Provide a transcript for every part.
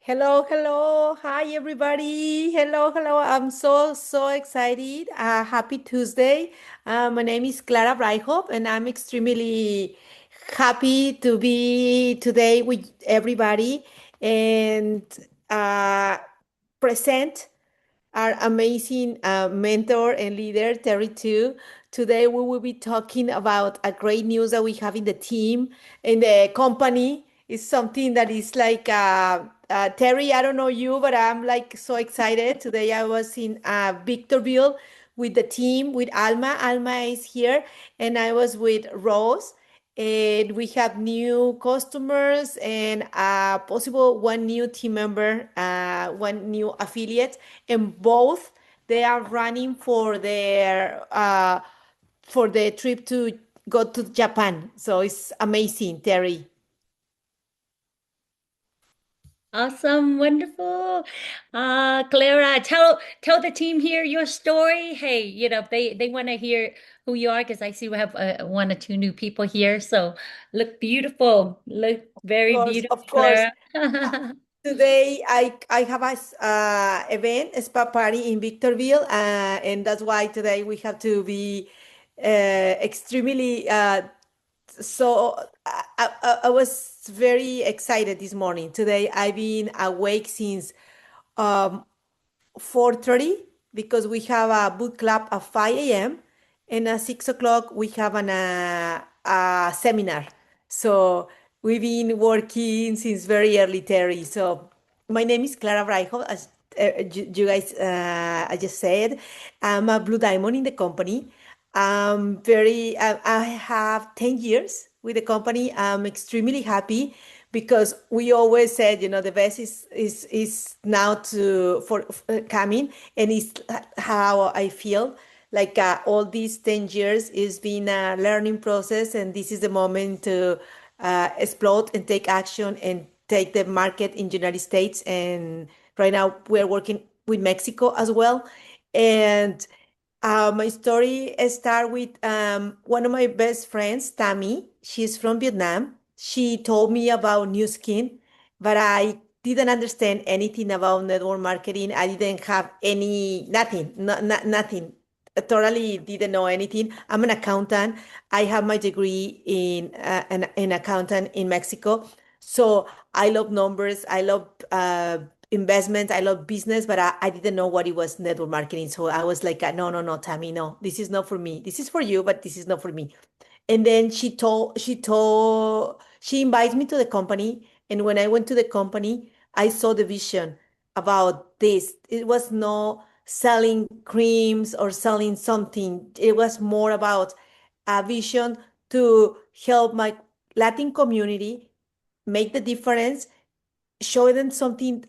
Hello, hello. Hi, everybody. Hello, hello. I'm so excited. Happy Tuesday. My name is Clara Bryhoff, and I'm extremely happy to be today with everybody and uh, present our amazing mentor and leader, Terry, too. Today, we will be talking about a great news that we have in the team, in the company. It's something that is like, Terry, I don't know you, but I'm like so excited. Today, I was in Victorville with the team, with Alma. Alma is here, and I was with Rose. And we have new customers and possible one new team member, one new affiliate, and both they are running for the trip to go to Japan. So it's amazing, Terry. Awesome, wonderful. Clara, tell the team here your story. Hey, they want to hear who you are because I see we have one or two new people here. So look beautiful. Look very beautiful, Of course. Clara. Today I have a event, a spa party in Victorville, and that's why today we have to be extremely so I was very excited this morning. Today I've been awake since um, 4:30 because we have a boot club at 5 a.m. and at 6 o'clock we have a seminar. So we've been working since very early, Terry. So my name is Clara Braijo, as you guys I just said. I'm a Blue Diamond in the company. I have 10 years with the company. I'm extremely happy because we always said, the best is now to for coming, and it's how I feel. Like all these 10 years is been a learning process, and this is the moment to explode and take action and take the market in the United States. And right now we're working with Mexico as well. And my story start with one of my best friends, Tammy. She's from Vietnam. She told me about New Skin, but I didn't understand anything about network marketing. I didn't have nothing, nothing. I totally didn't know anything. I'm an accountant. I have my degree in an accountant in Mexico. So I love numbers. I love investments. I love business, but I didn't know what it was network marketing. So I was like, no, no, no, Tammy, no, this is not for me. This is for you, but this is not for me. And then she invites me to the company. And when I went to the company, I saw the vision about this. It was no selling creams or selling something. It was more about a vision to help my Latin community make the difference, show them something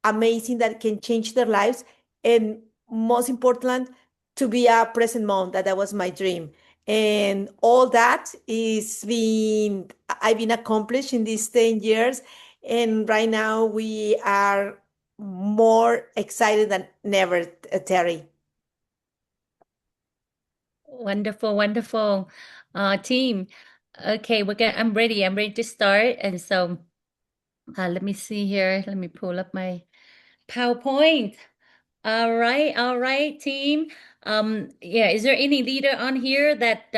amazing that can change their lives, and most important, to be a present mom. That was my dream, and all that is being I've been accomplished in these 10 years. And right now we are more excited than never, Terry. Wonderful, wonderful. Team. Okay, I'm ready. I'm ready to start. And so let me see here. Let me pull up my PowerPoint. All right, team. Yeah, is there any leader on here that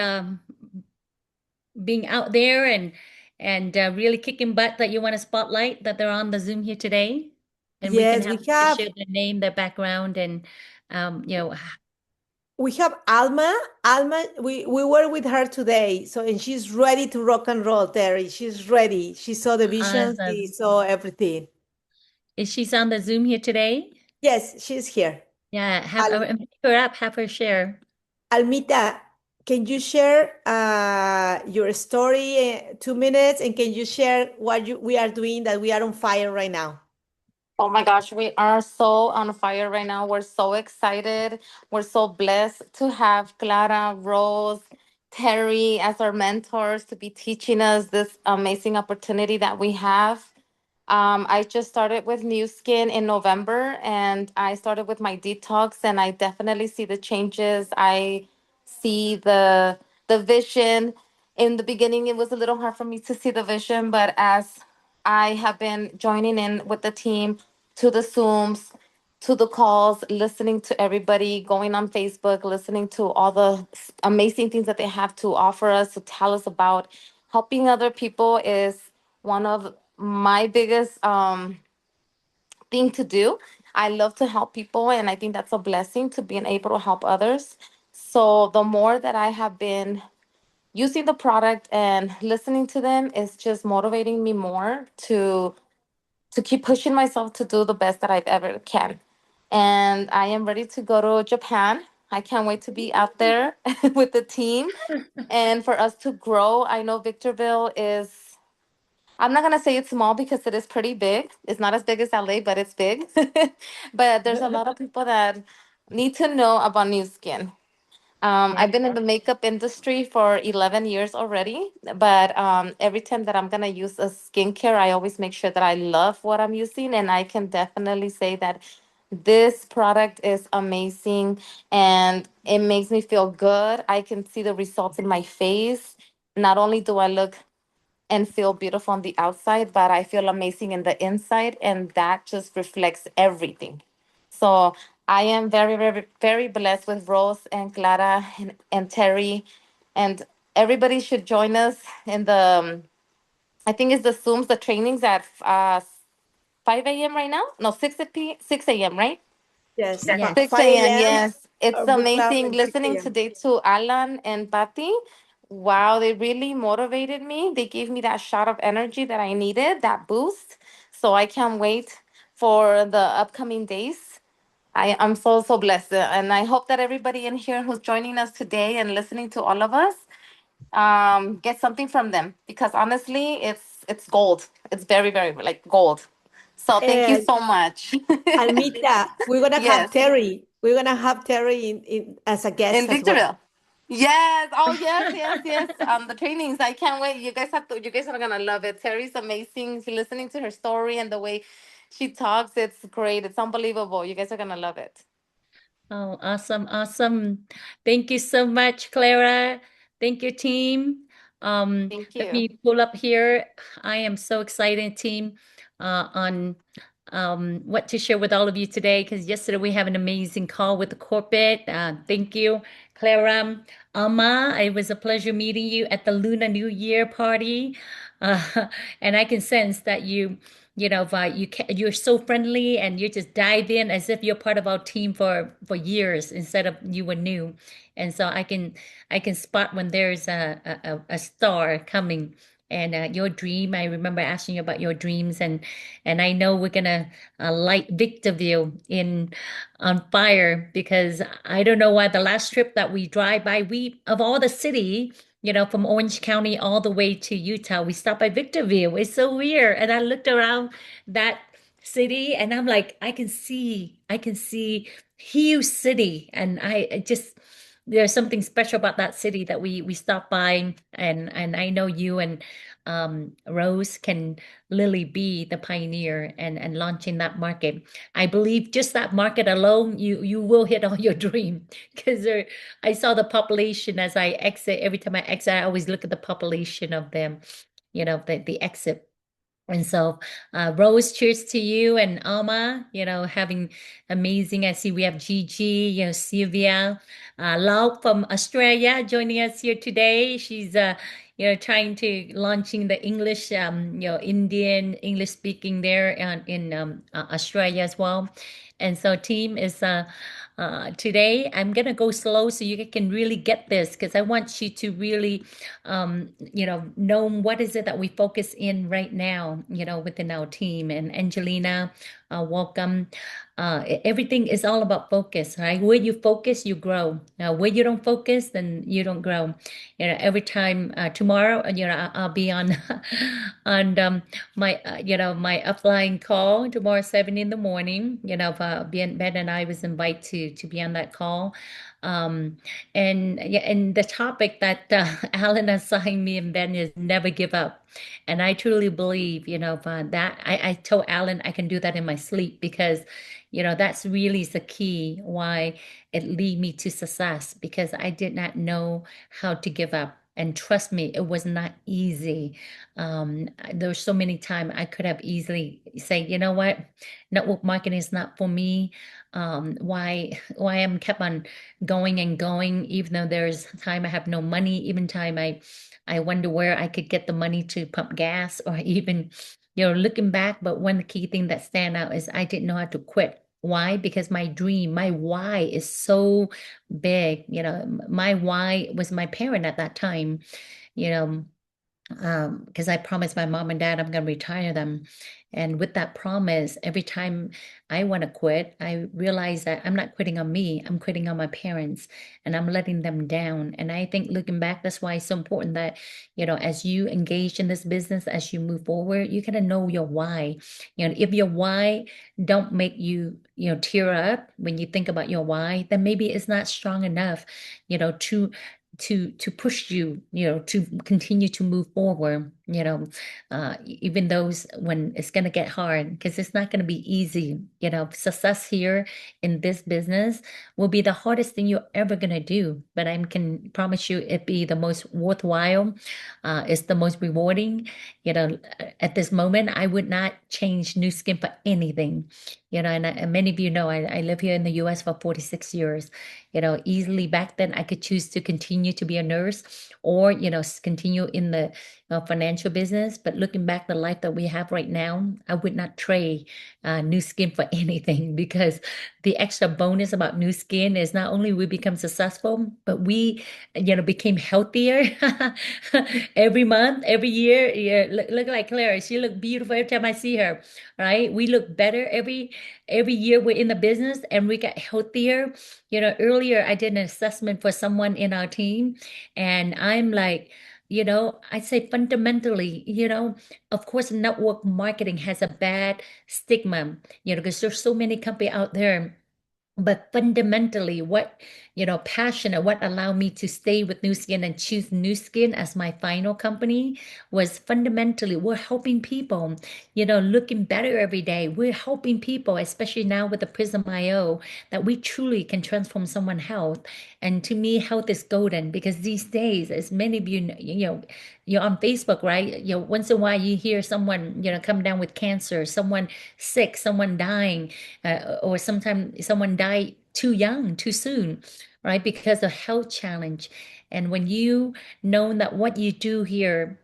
being out there and really kicking butt that you want to spotlight that they're on the Zoom here today? And we can Yes, have them share their name, their background, and you know, we have Alma. Alma, we were with her today. So, and she's ready to rock and roll, Terry. She's ready. She saw the vision, she awesome. saw everything. Is she's on the Zoom here today? Yes, she's here. Yeah, Al pick her up, have her share. Almita, can you share your story, 2 minutes, and can you share what we are doing, that we are on fire right now? Oh my gosh, we are so on fire right now. We're so excited. We're so blessed to have Clara, Rose, Terry as our mentors to be teaching us this amazing opportunity that we have. I just started with New Skin in November and I started with my detox and I definitely see the changes. I see the vision. In the beginning, it was a little hard for me to see the vision, but as I have been joining in with the team to the Zooms, to the calls, listening to everybody, going on Facebook, listening to all the amazing things that they have to offer us, to tell us about. Helping other people is one of my biggest thing to do. I love to help people, and I think that's a blessing to being able to help others. So the more that I have been using the product and listening to them is just motivating me more to keep pushing myself to do the best that I've ever can. And I am ready to go to Japan. I can't wait to be out there with the team and for us to grow. I know Victorville is, I'm not gonna say it's small because it is pretty big. It's not as big as LA, but it's big. But there's a lot of people that need to know about new skin. Yeah. I've been in the makeup industry for 11 years already, but every time that I'm gonna use a skincare, I always make sure that I love what I'm using, and I can definitely say that this product is amazing and it makes me feel good. I can see the results in my face. Not only do I look and feel beautiful on the outside, but I feel amazing in the inside, and that just reflects everything. So I am very, very, very blessed with Rose and Clara and Terry, and everybody should join us in the. I think it's the Zooms, the trainings at 5 a.m. right now. No, 6 a.m. Right? Yes, Yes. 6 a.m. 5 a.m. Yes, it's our book club amazing and 6 listening a.m. today to Alan and Patty. Wow, they really motivated me. They gave me that shot of energy that I needed, that boost. So I can't wait for the upcoming days. I'm so, so blessed. And I hope that everybody in here who's joining us today and listening to all of us get something from them, because honestly, it's gold. It's very, very like gold. So thank you And so much. Almita, we're gonna have Yes. Terry. We're gonna have Terry in as a In guest as well. Victorville. Yes. Oh, yes, yes, yes. The trainings. I can't wait. You guys have to. You guys are gonna love it. Terry's amazing. Listening to her story and the way she talks, it's great. It's unbelievable. You guys are gonna love it. Oh, awesome, awesome. Thank you so much, Clara. Thank you, team. Thank Let you. me pull up here. I am so excited, team, on what to share with all of you today, because yesterday we have an amazing call with the corporate. Thank you, Clara. Alma, it was a pleasure meeting you at the Lunar New Year party. And I can sense that you're so friendly and you just dive in as if you're part of our team for years instead of you were new. And so I can spot when there's a star coming. And your dream, I remember asking you about your dreams, and I know we're gonna light Victorville in on fire, because I don't know why the last trip that we drive by, we of all the city, from Orange County all the way to Utah, we stopped by Victorville. It's so weird. And I looked around that city and I'm like, I can see huge city. And I just, there's something special about that city that we stopped by. And I know you and Rose can literally be the pioneer and launching that market. I believe just that market alone, you will hit all your dream, because there I saw the population as I exit. Every time I exit, I always look at the population of them, the exit. And so, Rose, cheers to you and Alma, having amazing. I see we have Gigi, Sylvia, Lau from Australia joining us here today. She's, trying to launching the English, Indian English speaking there in Australia as well. And so, team is, today I'm gonna go slow so you can really get this, because I want you to really know what is it that we focus in right now, within our team. And Angelina, welcome. Everything is all about focus, right? Where you focus, you grow. Now, where you don't focus, then you don't grow. Every time tomorrow, I'll be on on my upline call tomorrow 7 in the morning. Ben and I was invited to be on that call. Um, and yeah, and the topic that Alan assigned me and Ben is never give up. And I truly believe, that I told Alan I can do that in my sleep, because, that's really the key why it lead me to success, because I did not know how to give up. And trust me, it was not easy. There were so many times I could have easily say, you know what, network marketing is not for me. Why I'm kept on going and going, even though there's time I have no money, even time I wonder where I could get the money to pump gas or even, looking back. But one key thing that stand out is I didn't know how to quit. Why? Because my dream, my why is so big. My why was my parent at that time, you know, because I promised my mom and dad I'm going to retire them. And with that promise, every time I want to quit, I realize that I'm not quitting on me, I'm quitting on my parents and I'm letting them down. And I think looking back, that's why it's so important that, as you engage in this business, as you move forward, you gotta know your why. If your why don't make you, tear up when you think about your why, then maybe it's not strong enough, to push you, to continue to move forward, even those when it's going to get hard, because it's not going to be easy. Success here in this business will be the hardest thing you're ever going to do, but I can promise you it be the most worthwhile. It's the most rewarding. At this moment, I would not change New Skin for anything. And many of you know I live here in the US for 46 years. Easily back then I could choose to continue to be a nurse or, continue in the financial business. But looking back, the life that we have right now, I would not trade New Skin for anything, because the extra bonus about New Skin is not only we become successful, but we, became healthier every month, every year. Yeah, look like Clara. She look beautiful every time I see her, right? We look better every year we're in the business and we get healthier. Earlier I did an assessment for someone in our team, and I'm like, I'd say fundamentally, of course, network marketing has a bad stigma, because there's so many company out there. But fundamentally, what, passion and what allowed me to stay with New Skin and choose New Skin as my final company was fundamentally we're helping people, looking better every day. We're helping people, especially now with the Prism IO, that we truly can transform someone's health. And to me, health is golden, because these days, as many of you know, you're on Facebook, right? Once in a while you hear someone, come down with cancer, someone sick, someone dying, or sometimes someone died too young, too soon, right? Because of health challenge. And when you know that what you do here,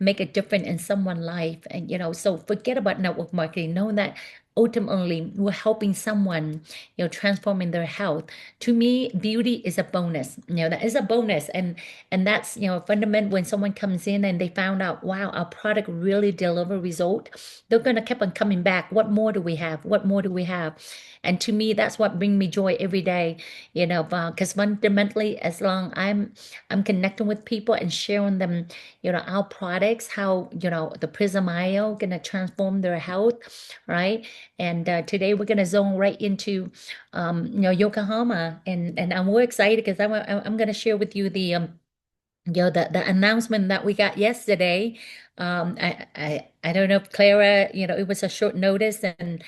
make a difference in someone's life, and so forget about network marketing. Know that ultimately we're helping someone, transforming their health. To me, beauty is a bonus. That is a bonus, and that's fundamental. When someone comes in and they found out, wow, our product really deliver result, they're gonna keep on coming back. What more do we have? What more do we have? And to me, that's what brings me joy every day. Because fundamentally, as long I'm connecting with people and sharing them, our products, how the Prism IO gonna transform their health, right? And today we're gonna zone right into Yokohama, and I'm more excited because I'm gonna share with you the announcement that we got yesterday. I don't know if Clara, it was a short notice, and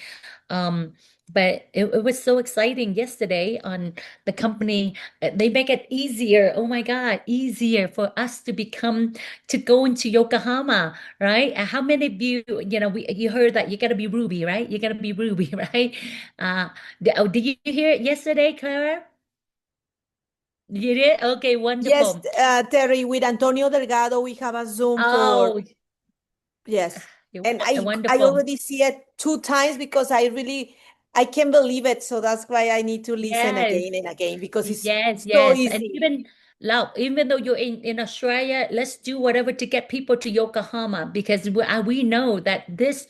um, but it was so exciting yesterday on the company. They make it easier. Oh my God, easier for us to go into Yokohama, right? How many of you, you heard that you gotta be Ruby, right? You gotta be Ruby, right? Did you hear it yesterday, Clara? You did? Okay, Yes, wonderful. Terry, with Antonio Delgado, we have a Zoom for, Oh, yes. And I wonderful. already see it two times because I can't believe it. So that's why I need to listen Yes. again and again because it's Yes, so yes. And easy. even though you're in Australia, let's do whatever to get people to Yokohama, because we know that this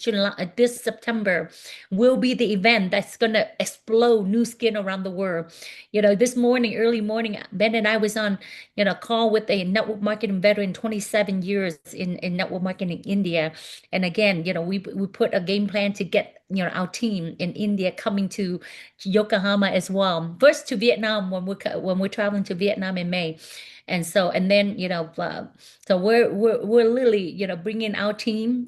September will be the event that's going to explode new skin around the world. This morning, early morning, Ben and I was on, call with a network marketing veteran, 27 years in network marketing in India. And again, we put a game plan to get, our team in India coming to Yokohama as well. First to Vietnam when we're traveling to Vietnam in May, and then so we're literally bringing our team.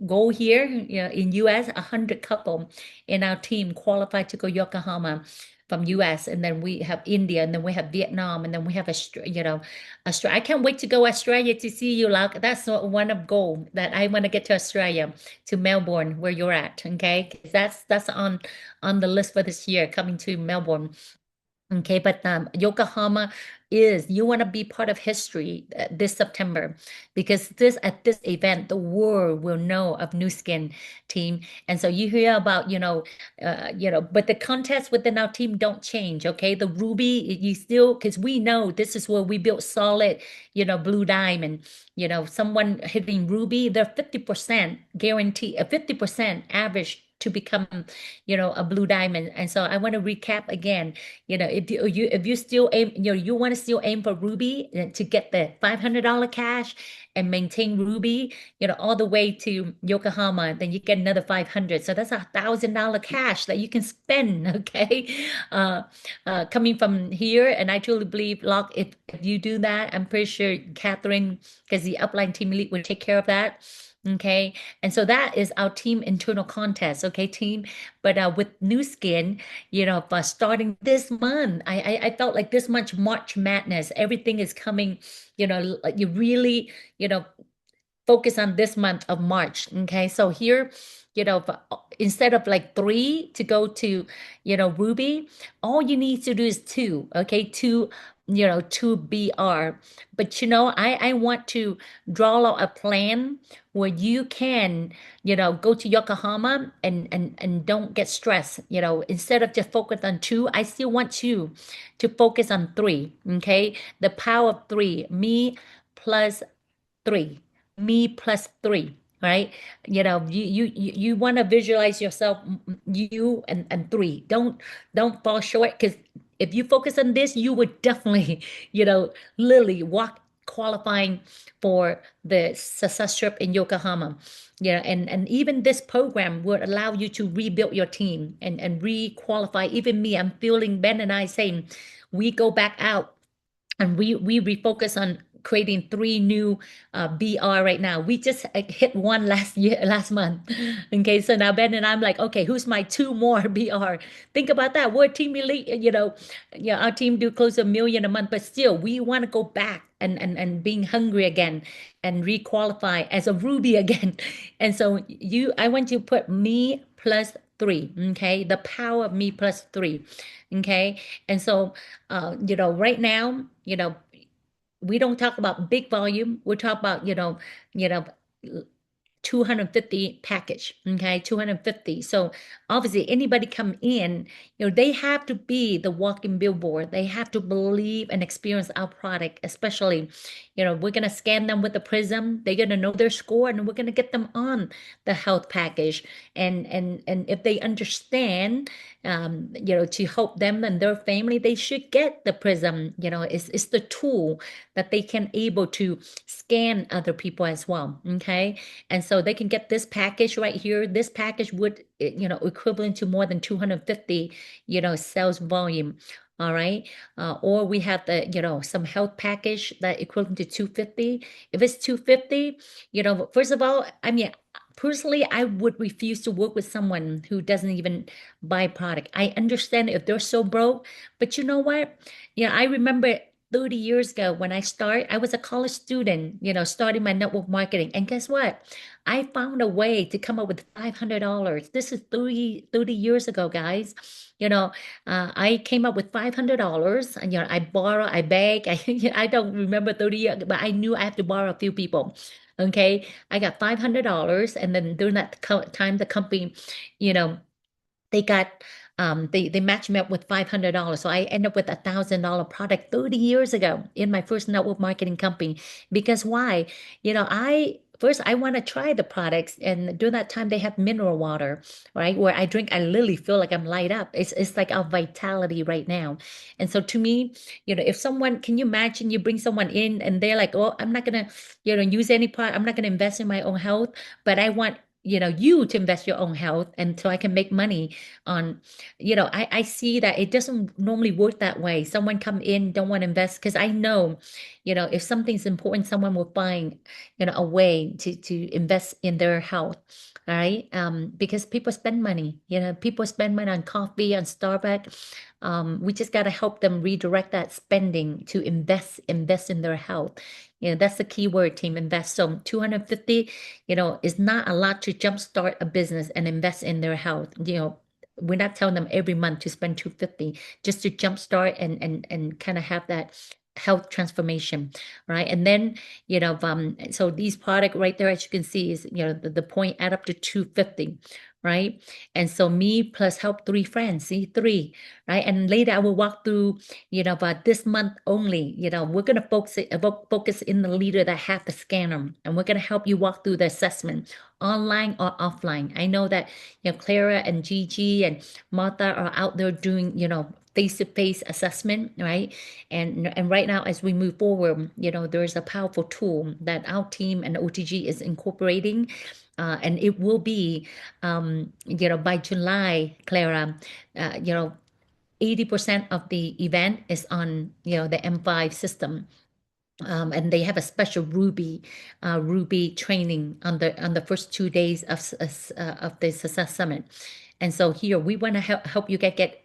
Go here in U.S. 100 couple in our team qualified to go Yokohama. from US, and then we have India, and then we have Vietnam, and then we have Australia. I can't wait to go Australia to see you, Lauk. That's one of goal that I want to get to Australia, to Melbourne, where you're at. Okay, 'cause that's on the list for this year, coming to Melbourne. Okay, but Yokohama is, you want to be part of history this September, because this at this event the world will know of New Skin team. And so you hear about, but the contests within our team don't change. Okay, the ruby, you still, because we know this is where we built solid, blue diamond. Someone hitting ruby, they're 50% guarantee, a 50% average to become, a blue diamond. And so I want to recap again. If you still aim, you want to still aim for Ruby to get the $500 cash and maintain Ruby, all the way to Yokohama, then you get another 500. So that's $1,000 cash that you can spend. Okay, coming from here, and I truly believe, Locke, if you do that, I'm pretty sure Catherine, because the upline team lead, will take care of that. Okay, and so that is our team internal contest. Okay, team, but with New Skin, starting this month, I felt like this much March Madness, everything is coming, like you really, focus on this month of March. Okay, so here, instead of like three to go to, Ruby, all you need to do is two. Okay, two, two BR. But I want to draw out a plan where you can, go to Yokohama and don't get stressed. Instead of just focus on two, I still want you to focus on three. Okay, the power of three, me plus three, me plus three, right? You want to visualize yourself, you and three. Don't fall short, because if you focus on this, you would definitely, literally walk qualifying for the success trip in Yokohama. And even this program would allow you to rebuild your team and re-qualify. Even me, I'm feeling Ben and I saying we go back out and we refocus on creating three new BR right now. We just hit one last month. Okay, so now Ben and I'm like, okay, who's my two more BR? Think about that. We're team elite, yeah, our team do close to 1 million a month, but still we want to go back and being hungry again and requalify as a Ruby again. And so I want you to put me plus three, okay? The power of me plus three, okay? And so right now, we don't talk about big volume. We talk about, 250 package, okay, 250. So obviously anybody come in, they have to be the walking billboard. They have to believe and experience our product, especially, we're going to scan them with the prism. They're going to know their score, and we're going to get them on the health package. And if they understand, to help them and their family, they should get the prism. It's the tool that they can able to scan other people as well. Okay. And so they can get this package right here. This package would, equivalent to more than 250, sales volume. All right. Or we have the, some health package that equivalent to 250. If it's 250, first of all, I mean, personally, I would refuse to work with someone who doesn't even buy product. I understand if they're so broke, but you know what? I remember 30 years ago when I was a college student, starting my network marketing. And guess what? I found a way to come up with $500. This is 30 years ago, guys. I came up with $500, and, I borrow, I beg. I don't remember 30 years, but I knew I have to borrow a few people. Okay. I got $500. And then during that time, the company, you know, they got they matched me up with $500. So I end up with $1,000 product 30 years ago in my first network marketing company. Because why? I want to try the products, and during that time they have mineral water, right? Where I drink, I literally feel like I'm light up. It's like our vitality right now. And so to me, if someone, can you imagine you bring someone in and they're like, oh, I'm not gonna, use any product, I'm not gonna invest in my own health, but I want you to invest your own health, and so I can make money on, I see that it doesn't normally work that way. Someone come in, don't want to invest, because I know, if something's important, someone will find, a way to invest in their health. All right. Because people spend money, people spend money on coffee, on Starbucks, We just got to help them redirect that spending to invest in their health. That's the key word, team, invest. So 250, is not a lot to jumpstart a business and invest in their health. We're not telling them every month to spend 250 just to jumpstart and kind of have that health transformation, right? And then, so these product right there, as you can see, is, the point add up to 250, right? And so me plus help three friends, see, three, right? And later I will walk through, about this month only, we're going to focus in the leader that have the scanner, and we're going to help you walk through the assessment online or offline. I know that, Clara and Gigi and Martha are out there doing, face-to-face assessment, right? And right now, as we move forward, there's a powerful tool that our team and OTG is incorporating. And it will be, by July, Clara, 80% of the event is on, the M5 system. And they have a special Ruby training on the first 2 days of the Success Summit. And so here we want to help you get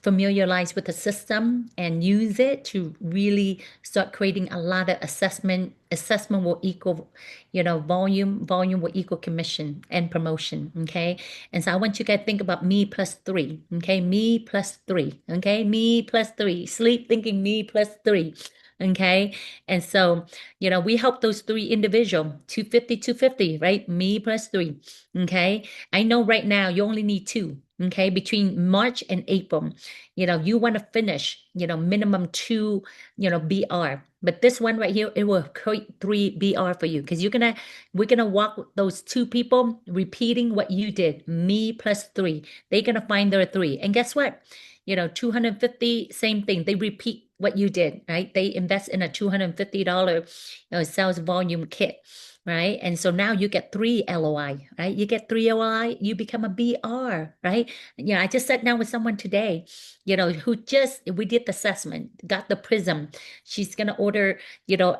familiarize with the system and use it to really start creating a lot of assessment. Assessment will equal, volume. Volume will equal commission and promotion. Okay. And so I want you guys to think about me plus three. Okay. Me plus three. Okay. Me plus three. Sleep thinking me plus three. Okay. And so, we help those three individual 250, right? Me plus three. Okay. I know right now you only need two. Okay. Between March and April, you want to finish, minimum two, BR. But this one right here, it will create three BR for you because we're gonna walk with those two people repeating what you did, me plus three. They're gonna find their three. And guess what? 250, same thing. They repeat what you did, right? They invest in a $250 sales volume kit, right? And so now you get three LOI, right? You get three LOI, you become a BR, right? I just sat down with someone today, we did the assessment, got the prism. She's gonna order,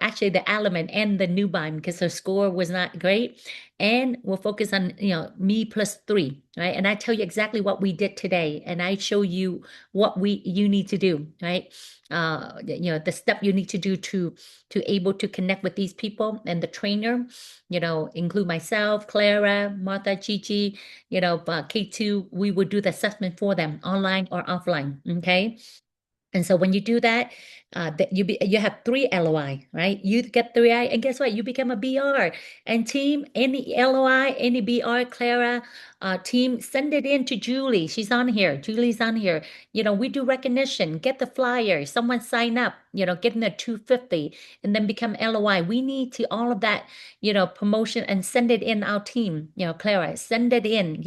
actually the element and the new bind because her score was not great. And we'll focus on, me plus three, right? And I tell you exactly what we did today, and I show you what you need to do, right? The step you need to do to able to connect with these people and the trainer, include myself, Clara, Martha, Gigi, K2, we would do the assessment for them online or offline. Okay. And so when you do that, that you have three LOI, right? You get three I, and guess what? You become a BR. And team, any LOI, any BR, Clara, team, send it in to Julie. She's on here. Julie's on here. We do recognition. Get the flyer. Someone sign up. Getting a 250, and then become LOI. We need to all of that, promotion, and send it in our team. Clara, send it in.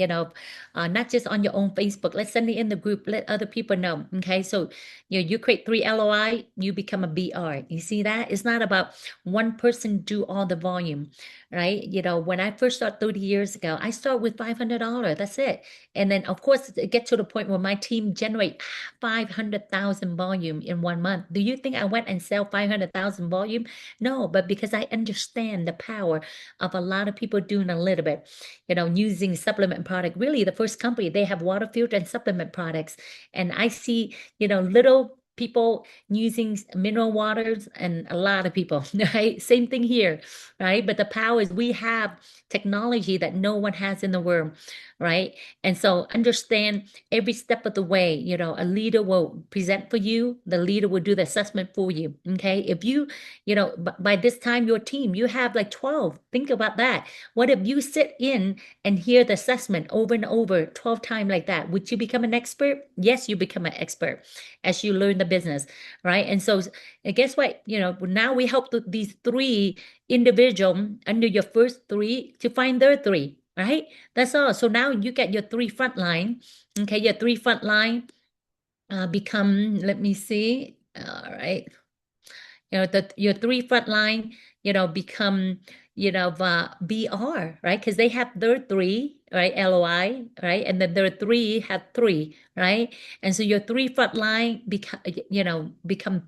Not just on your own Facebook. Let's send it in the group. Let other people know. Okay, so you create three LOI, you become a BR. You see that? It's not about one person do all the volume, right? When I first started 30 years ago, I start with $500. That's it. And then of course it get to the point where my team generate 500,000 volume in 1 month. Do you think I went and sell 500,000 volume? No, but because I understand the power of a lot of people doing a little bit, using supplement product. Really, the first company, they have water filter and supplement products. And I see, little people using mineral waters and a lot of people, right? Same thing here, right? But the power is we have technology that no one has in the world, right? And so understand every step of the way, a leader will present for you, the leader will do the assessment for you. Okay. If you, by this time, your team, you have like 12, think about that. What if you sit in and hear the assessment over and over 12 times like that? Would you become an expert? Yes, you become an expert as you learn the business, right? And so and guess what? Now we help these three individual under your first three to find their three, right? That's all. So now you get your three front line. Okay, your three front line become, let me see. All right. Your three front line, become, BR, right? Because they have their three, right? LOI, right? And then their three have three, right? And so your three front line become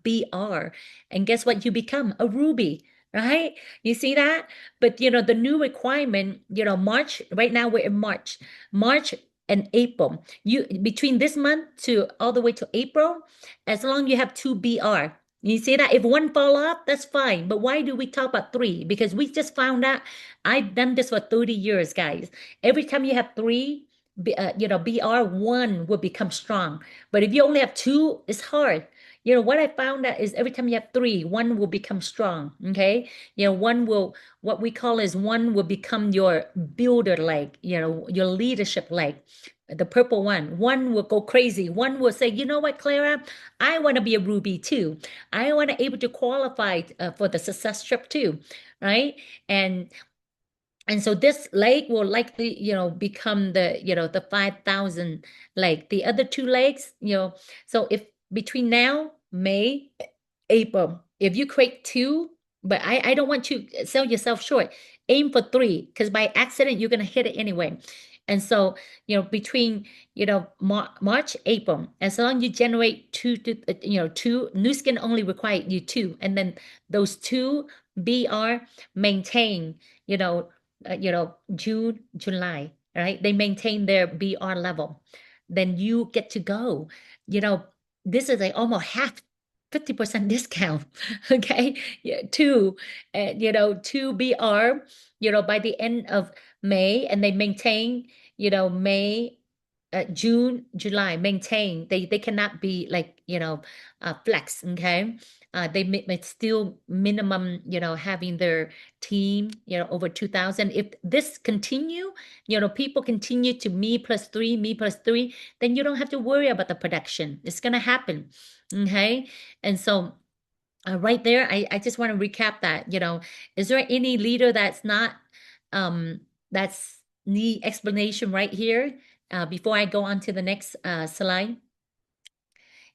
BR. And guess what? You become a Ruby, right? You see that? But the new requirement, March, right now we're in March. March and April. You between this month to all the way to April, as long you have two BR. You see that if one fall off, that's fine. But why do we talk about three? Because we just found out I've done this for 30 years, guys. Every time you have three, BR1 will become strong. But if you only have two, it's hard. What I found out is every time you have three, one will become strong. Okay. One will, what we call is one will become your builder leg, your leadership leg. The purple one will go crazy. One will say, you know what, Clara, I want to be a Ruby too. I want to able to qualify for the success trip too, right? And so this lake will likely, become the 5,000 lake. The other two lakes, so if between now, May, April, if you create two, but I don't want you to sell yourself short. Aim for three, because by accident, you're going to hit it anyway. And so, between, March, April, as long you generate two, new skin only require you two. And then those two BR maintain, June, July, right? They maintain their BR level. Then you get to go. This is like almost half 50% discount. Okay. Yeah, two BR, by the end of May, and they maintain, May, June, July, maintain. They cannot be like, flex. Okay. They still minimum, having their team, over 2,000. If this continue, people continue to me plus three, then you don't have to worry about the production. It's going to happen. Okay. And so right there, I just want to recap that, is there any leader that's not, that's need explanation right here before I go on to the next slide?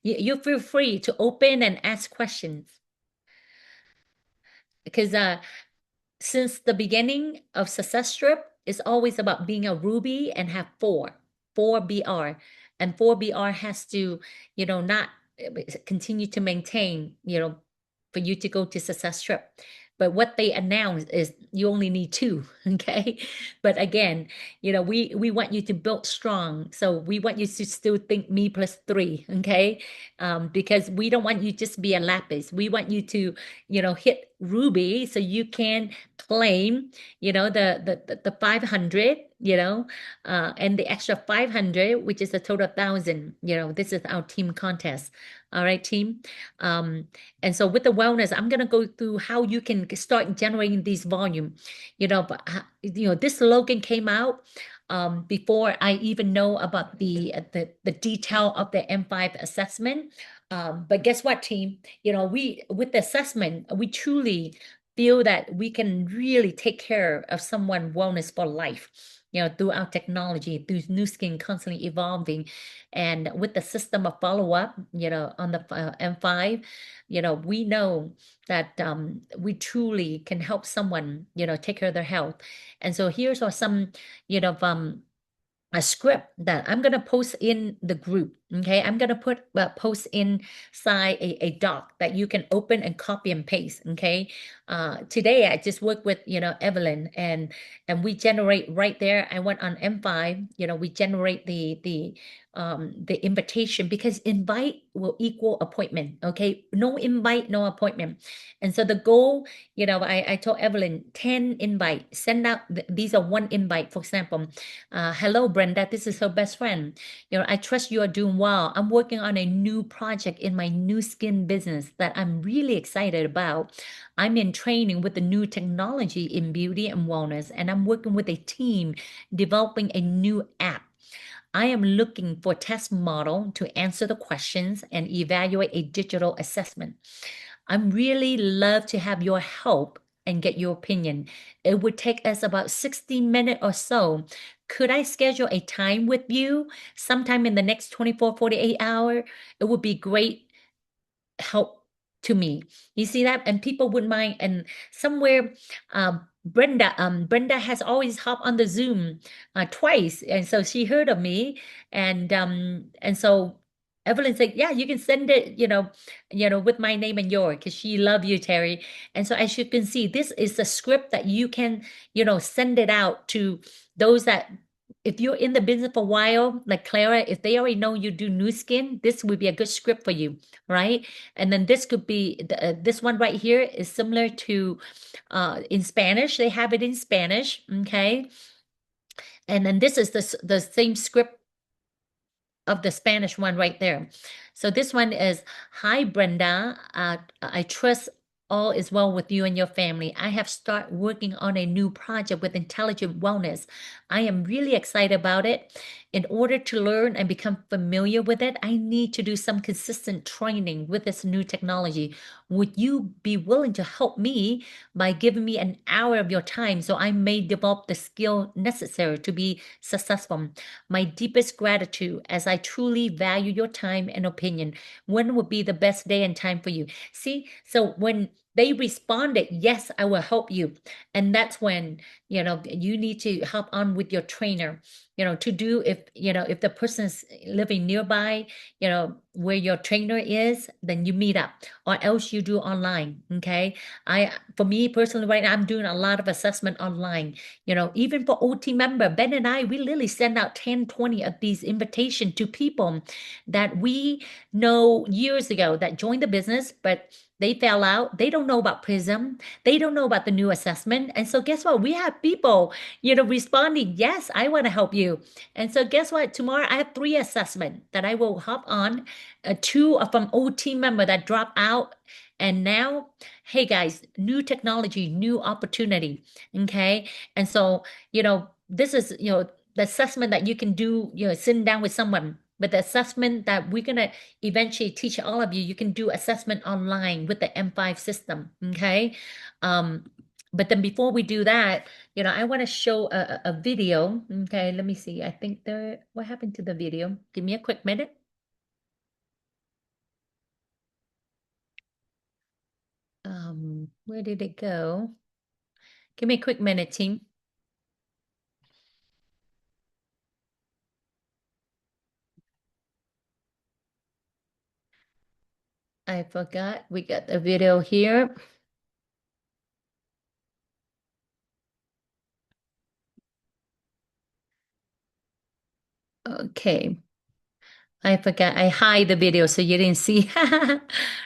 You feel free to open and ask questions, because since the beginning of Success Strip, it's always about being a Ruby and have four BR. And four BR has to, not continue to maintain, for you to go to Success Strip. But what they announce is you only need two, okay? But again, we want you to build strong. So we want you to still think me plus three, okay? Because we don't want you just be a lapis. We want you to, hit Ruby so you can claim, the 500, and the extra 500, which is a total of 1,000. This is our team contest. All right, team. And so with the wellness, I'm going to go through how you can start generating these volume. But this slogan came out before I even know about the detail of the M5 assessment. But guess what, team? With the assessment, we truly feel that we can really take care of someone wellness for life, through our technology, through new skin constantly evolving. And with the system of follow-up, on the M5, we know that we truly can help someone, take care of their health. And so here's some, a script that I'm going to post in the group. Okay. I'm going to post inside a doc that you can open and copy and paste. Okay. Today I just worked with, Evelyn, and we generate right there. I went on M5, we generate the invitation, because invite will equal appointment. Okay. No invite, no appointment. And so the goal, I told Evelyn 10 invite, send out, these are one invite. For example, hello, Brenda, this is her best friend. I trust you are doing well. I'm working on a new project in my new skin business that I'm really excited about. I'm in training with the new technology in beauty and wellness, and I'm working with a team developing a new app. I am looking for a test model to answer the questions and evaluate a digital assessment. I'm really love to have your help and get your opinion. It would take us about 60 minutes or so. Could I schedule a time with you sometime in the next 24, 48 hours? It would be great help to me. You see that? And people wouldn't mind. And somewhere, Brenda has always hopped on the Zoom twice, and so she heard of me, and so Evelyn said, "Yeah, you can send it, with my name and yours, because she love you, Terry." And so as you can see, this is a script that you can, send it out to those that if you're in the business for a while, like Clara, if they already know you do new skin, this would be a good script for you, right? And then this could be this one right here is similar to in Spanish. They have it in Spanish, okay? And then this is the same script of the Spanish one right there. So this one is, hi, Brenda. I trust all is well with you and your family. I have started working on a new project with Intelligent Wellness. I am really excited about it. In order to learn and become familiar with it, I need to do some consistent training with this new technology. Would you be willing to help me by giving me an hour of your time so I may develop the skill necessary to be successful? My deepest gratitude, as I truly value your time and opinion. When would be the best day and time for you? See, so when they responded, yes, I will help you. And that's when, you need to hop on with your trainer, to do if the person's living nearby, where your trainer is, then you meet up or else you do online. Okay. For me personally, right now, I'm doing a lot of assessment online. Even for OT member, Ben and I, we literally send out 10, 20 of these invitations to people that we know years ago that joined the business, but they fell out. They don't know about Prism. They don't know about the new assessment. And so guess what? We have people, responding, yes, I want to help you. And so guess what? Tomorrow I have 3 assessments that I will hop on. 2 are from OT member that dropped out. And now, hey guys, new technology, new opportunity. Okay. And so, this is, the assessment that you can do, sitting down with someone. But the assessment that we're going to eventually teach all of you, you can do assessment online with the M5 system. Okay. But then before we do that, I want to show a video. Okay. Let me see. I think what happened to the video? Give me a quick minute. Where did it go? Give me a quick minute, team. I forgot. We got the video here. Okay. I forgot. I hide the video so you didn't see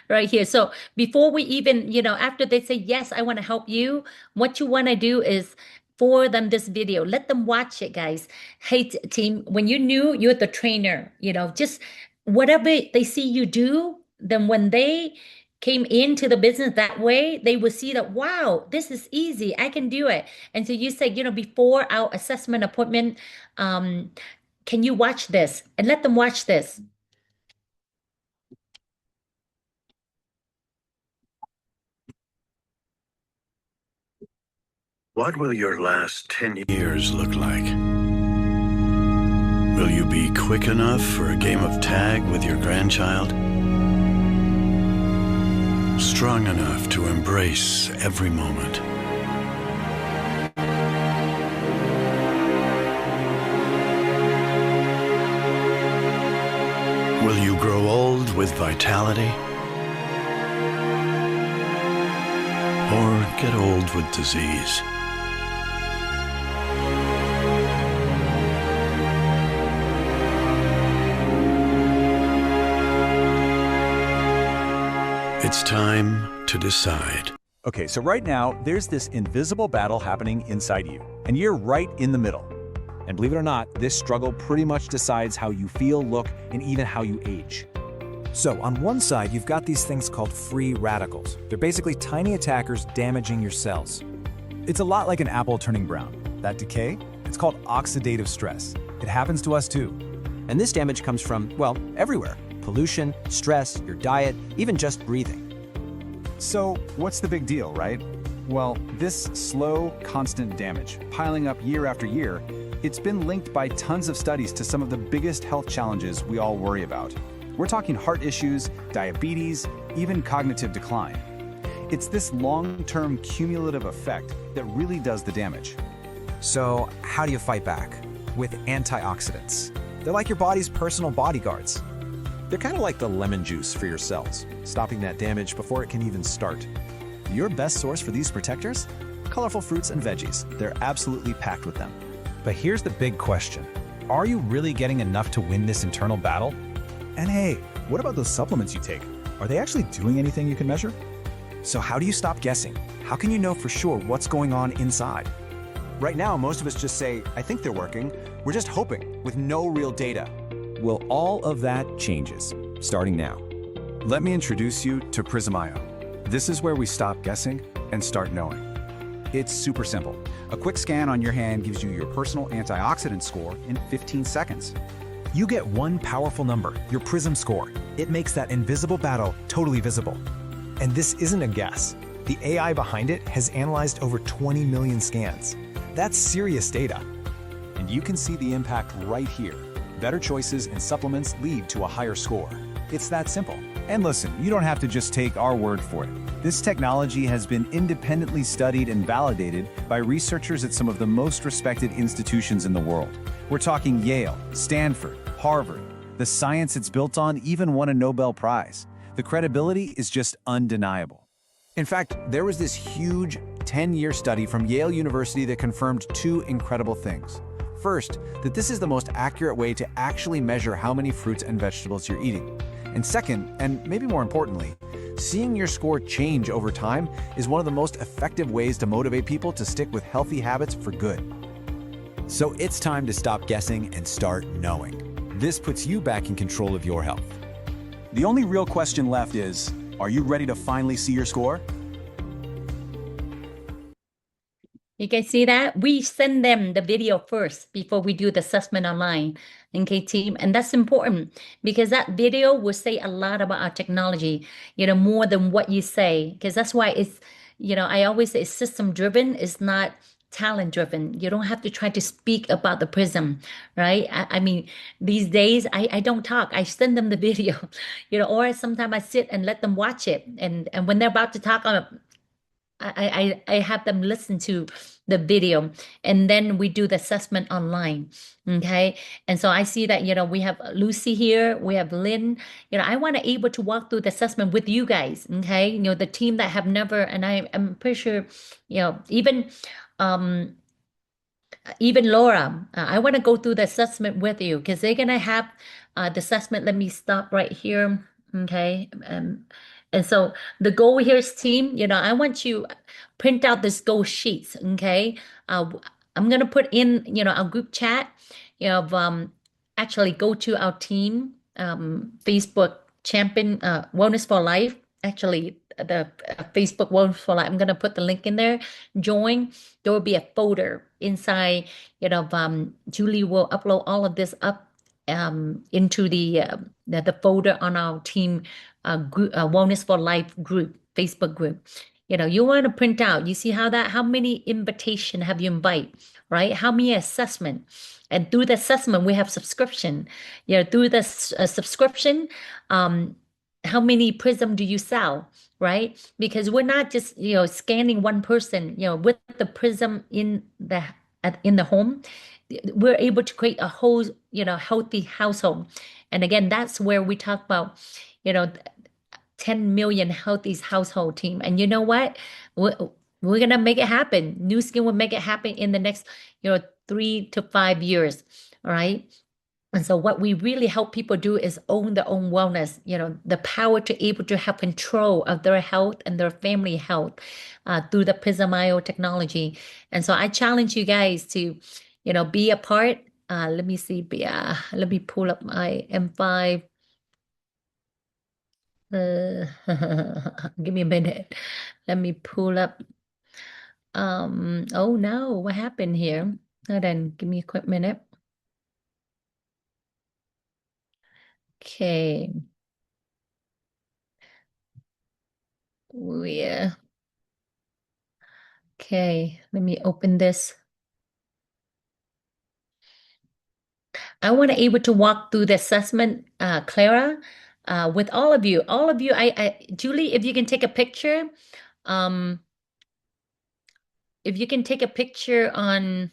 right here. So before we even, after they say, yes, I want to help you, what you want to do is forward them this video. Let them watch it, guys. Hey, team, when you're new, you're the trainer, just whatever they see you do, then when they came into the business that way, they will see that, wow, this is easy. I can do it. And so you say, before our assessment appointment, can you watch this? And let them watch this. What will your last 10 years look like? Will you be quick enough for a game of tag with your grandchild? Strong enough to embrace every moment? Will you grow old with vitality? Or get old with disease? It's time to decide. Okay, so right now, there's this invisible battle happening inside you, and you're right in the middle. And believe it or not, this struggle pretty much decides how you feel, look, and even how you age. So on one side, you've got these things called free radicals. They're basically tiny attackers damaging your cells. It's a lot like an apple turning brown. That decay, it's called oxidative stress. It happens to us too. And this damage comes from, well, everywhere. Pollution, stress, your diet, even just breathing. So what's the big deal, right? Well, this slow, constant damage, piling up year after year, it's been linked by tons of studies to some of the biggest health challenges we all worry about. We're talking heart issues, diabetes, even cognitive decline. It's this long-term cumulative effect that really does the damage. So how do you fight back? With antioxidants. They're like your body's personal bodyguards. They're kind of like the lemon juice for your cells, stopping that damage before it can even start. Your best source for these protectors? Colorful fruits and veggies. They're absolutely packed with them. But here's the big question. Are you really getting enough to win this internal battle? And hey, what about those supplements you take? Are they actually doing anything you can measure? So how do you stop guessing? How can you know for sure what's going on inside? Right now, most of us just say, I think they're working. We're just hoping, with no real data. Well, all of that changes, starting now. Let me introduce you to Prism.io. This is where we stop guessing and start knowing. It's super simple. A quick scan on your hand gives you your personal antioxidant score in 15 seconds. You get one powerful number, your Prism score. It makes that invisible battle totally visible. And this isn't a guess. The AI behind it has analyzed over 20 million scans. That's serious data. And you can see the impact right here. Better choices in supplements lead to a higher score. It's that simple. And listen, you don't have to just take our word for it. This technology has been independently studied and validated by researchers at some of the most respected institutions in the world. We're talking Yale, Stanford, Harvard. The science it's built on even won a Nobel Prize. The credibility is just undeniable. In fact, there was this huge 10-year study from Yale University that confirmed two incredible things. First, that this is the most accurate way to actually measure how many fruits and vegetables you're eating. And second, and maybe more importantly, seeing your score change over time is one of the most effective ways to motivate people to stick with healthy habits for good. So it's time to stop guessing and start knowing. This puts you back in control of your health. The only real question left is, are you ready to finally see your score? You guys see that? We send them the video first before we do the assessment online, okay, team? And that's important because that video will say a lot about our technology, more than what you say. Because that's why it's, I always say it's system driven, it's not talent driven. You don't have to try to speak about the prism, right? I mean, these days I don't talk. I send them the video, or sometimes I sit and let them watch it. And when they're about to talk, I have them listen to the video, and then we do the assessment online. Okay. And so I see that, we have Lucy here, we have Lynn. I want to able to walk through the assessment with you guys. Okay. The team that have never, and I'm pretty sure, even um even Laura, I want to go through the assessment with you because they're gonna have the assessment. Let me stop right here. Okay. And so the goal here is team, I want you print out this goal sheets. Okay. I'm gonna put in, our group chat, actually go to our team Facebook champion Wellness for Life. Actually, the Facebook Wellness for Life. I'm gonna put the link in there. Join. There will be a folder inside. Julie will upload all of this up into the folder on our team group, Wellness for Life group, Facebook group. You want to print out. You see how many invitation have you invite, right? How many assessment, and through the assessment we have subscription. Through the subscription, how many prism do you sell, right? Because we're not just scanning one person. With the prism in the home, we're able to create a whole healthy household. And again, that's where we talk about 10 million healthy household team. And you know what? We're gonna make it happen. New Skin will make it happen in the next 3 to 5 years. All right. And so what we really help people do is own their own wellness, the power to able to have control of their health and their family health through the Prism.io technology. And so I challenge you guys to, be a part. Let me see. Let me pull up my M5. Give me a minute. Let me pull up. Oh no, what happened here? Hold on, give me a quick minute. Okay. Oh, yeah. Okay, let me open this. I want to able to walk through the assessment, Clara, with all of you. All of you, Julie, if you can take a picture, um, if you can take a picture on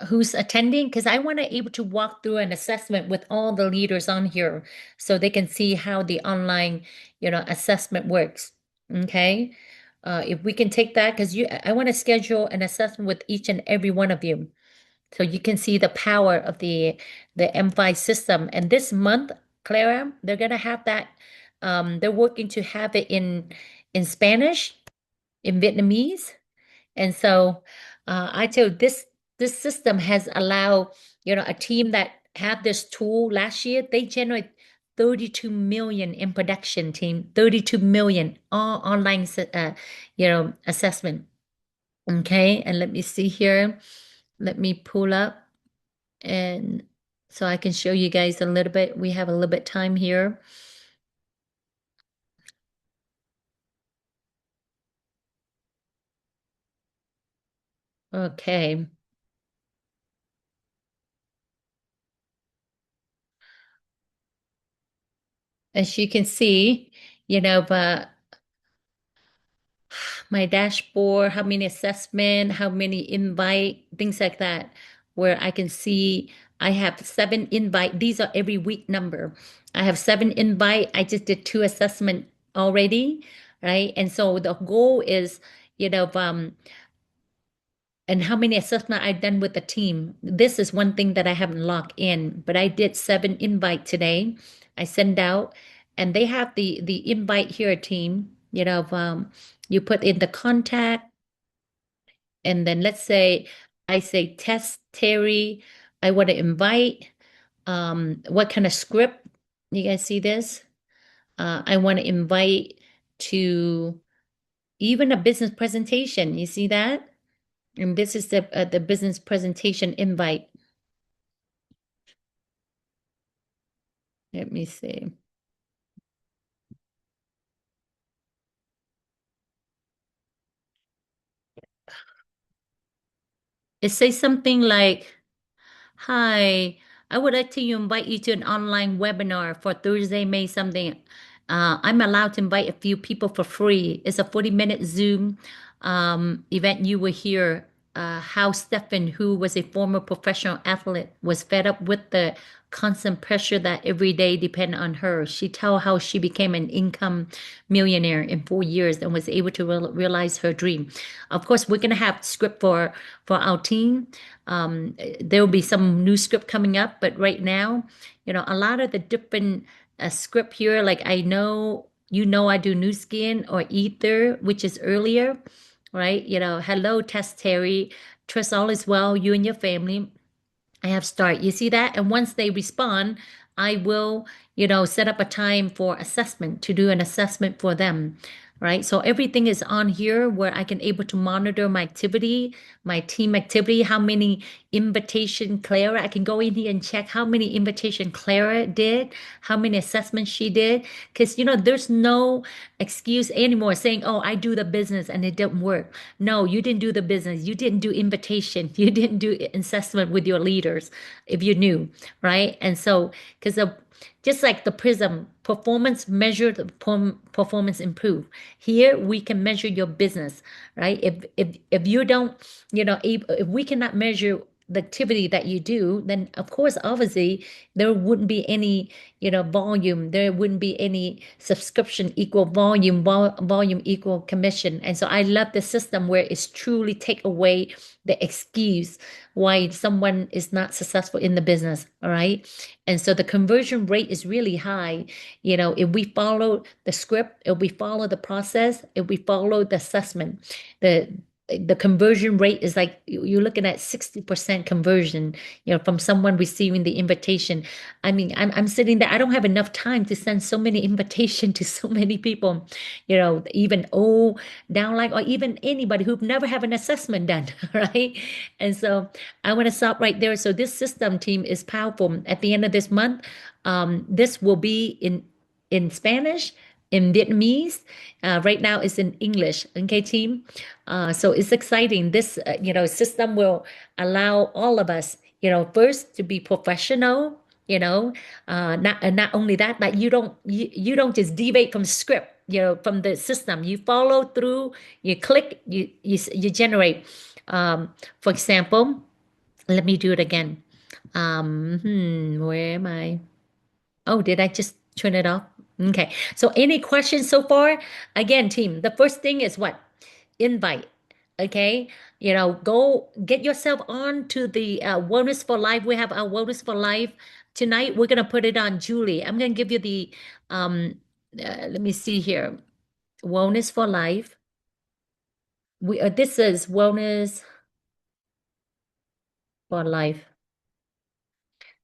who's attending, because I want to able to walk through an assessment with all the leaders on here so they can see how the online, assessment works. Okay. If we can take that, because I want to schedule an assessment with each and every one of you. So you can see the power of the M5 system. And this month, Clara, they're gonna have that. They're working to have it in Spanish, in Vietnamese, and so I tell you, this system has allowed a team that had this tool last year. They generate 32 million in production team, 32 million all online assessment. Okay, and let me see here. Let me pull up. And so I can show you guys a little bit. We have a little bit time here. Okay. As you can see, but my dashboard, how many assessment, how many invite, things like that, where I can see I have 7 invite. These are every week number. I have 7 invite. I just did 2 assessment already, right? And so the goal is, and how many assessment I've done with the team. This is one thing that I haven't logged in, but I did 7 invite today. I send out, and they have the invite here, team. You put in the contact, and then let's say I say test Terry. I want to invite. What kind of script? You guys see this? I want to invite to even a business presentation. You see that? And this is the business presentation invite. Let me see. It says something like, "Hi, I would like to invite you to an online webinar for Thursday, May something. I'm allowed to invite a few people for free. It's a 40-minute Zoom event. You will hear how Stefan, who was a former professional athlete, was fed up with the constant pressure that every day depended on her. She tell how she became an income millionaire in 4 years and was able to realize her dream." Of course, we're gonna have script for our team. There will be some new script coming up, but right now, a lot of the different script here, like I know, I do new skin or ether, which is earlier, right? Hello, Tess Terry, trust all is well, you and your family. I have start. You see that? And once they respond, I will, set up a time for assessment to do an assessment for them, right? So everything is on here where I can able to monitor my activity, my team activity, how many invitation Clara. I can go in here and check how many invitation Clara did, how many assessments she did. Because there's no excuse anymore saying, "Oh, I do the business and it didn't work." No, you didn't do the business. You didn't do invitation. You didn't do assessment with your leaders if you knew, right? And so, because just like the prism, performance measured, performance improve. Here we can measure your business, right? If you don't, if we cannot measure the activity that you do, then of course, obviously, there wouldn't be any, volume. There wouldn't be any subscription equal volume, volume equal commission. And so I love the system where it's truly take away the excuse why someone is not successful in the business. All right. And so the conversion rate is really high. If we follow the script, if we follow the process, if we follow the assessment, the conversion rate is like you're looking at 60% conversion, from someone receiving the invitation. I mean, I'm sitting there, I don't have enough time to send so many invitation to so many people, even downline or even anybody who've never have an assessment done, right? And so I want to stop right there. So this system team is powerful. At the end of this month, this will be in Spanish, in Vietnamese. Right now it's in English. Okay, team. So it's exciting. This system will allow all of us, first to be professional. Not only that, but you don't just deviate from script. From the system, you follow through. You click. You generate. For example, let me do it again. Where am I? Oh, did I just turn it off? Okay. So any questions so far? Again, team, the first thing is what? invite. Okay, go get yourself on to the Wellness for Life. We have our Wellness for Life tonight. We're gonna put it on Julie. I'm gonna give you the let me see here. Wellness for Life. This is Wellness for Life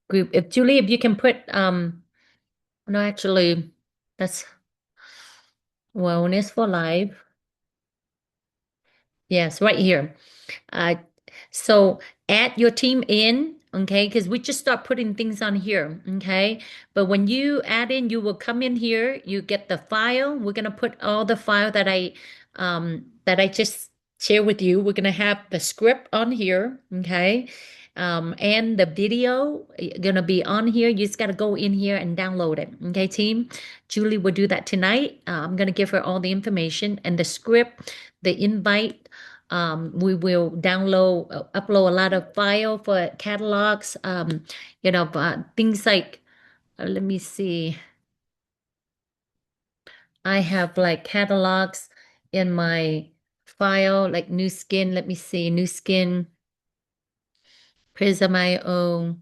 group. If Julie, if you can put no, actually, that's Wellness for Life. Yes, right here. Uh, so add your team in, okay? Because we just start putting things on here, okay? But when you add in, you will come in here, you get the file. We're gonna put all the file that I just shared with you. We're gonna have the script on here, okay? And the video gonna be on here. You just gotta go in here and download it, okay, team? Julie will do that tonight. I'm gonna give her all the information and the script, the invite. We will download, upload a lot of file for catalogs, things like, let me see. I have like catalogs in my file, like new skin. Let me see, new skin, Prism IO,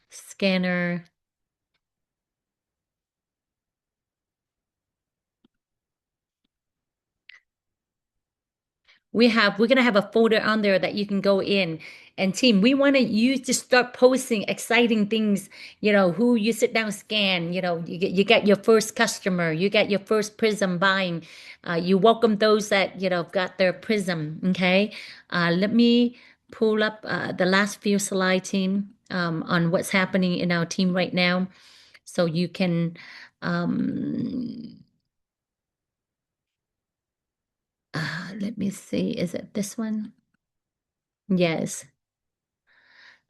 scanner. We're gonna have a folder on there that you can go in. And team, we want you to start posting exciting things, who you sit down scan, you get your first customer, you get your first prism buying. You welcome those that, got their prism, okay? Let me pull up the last few slide, team, on what's happening in our team right now. So you can let me see, is it this one? Yes.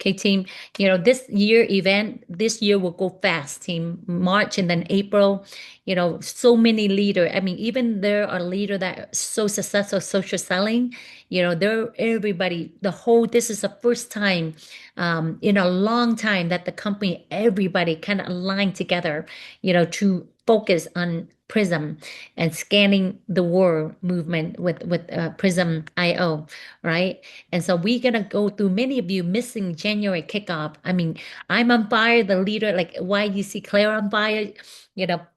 Okay, team, this year will go fast, team. March and then April, so many leader. I mean, even there are leader that are so successful social selling, this is the first time in a long time that the company, everybody kind of aligned together, to focus on Prism and scanning the war movement with Prism IO, right? And so we're gonna go through many of you missing January kickoff. I mean, I'm on fire, the leader, like why you see Claire on fire,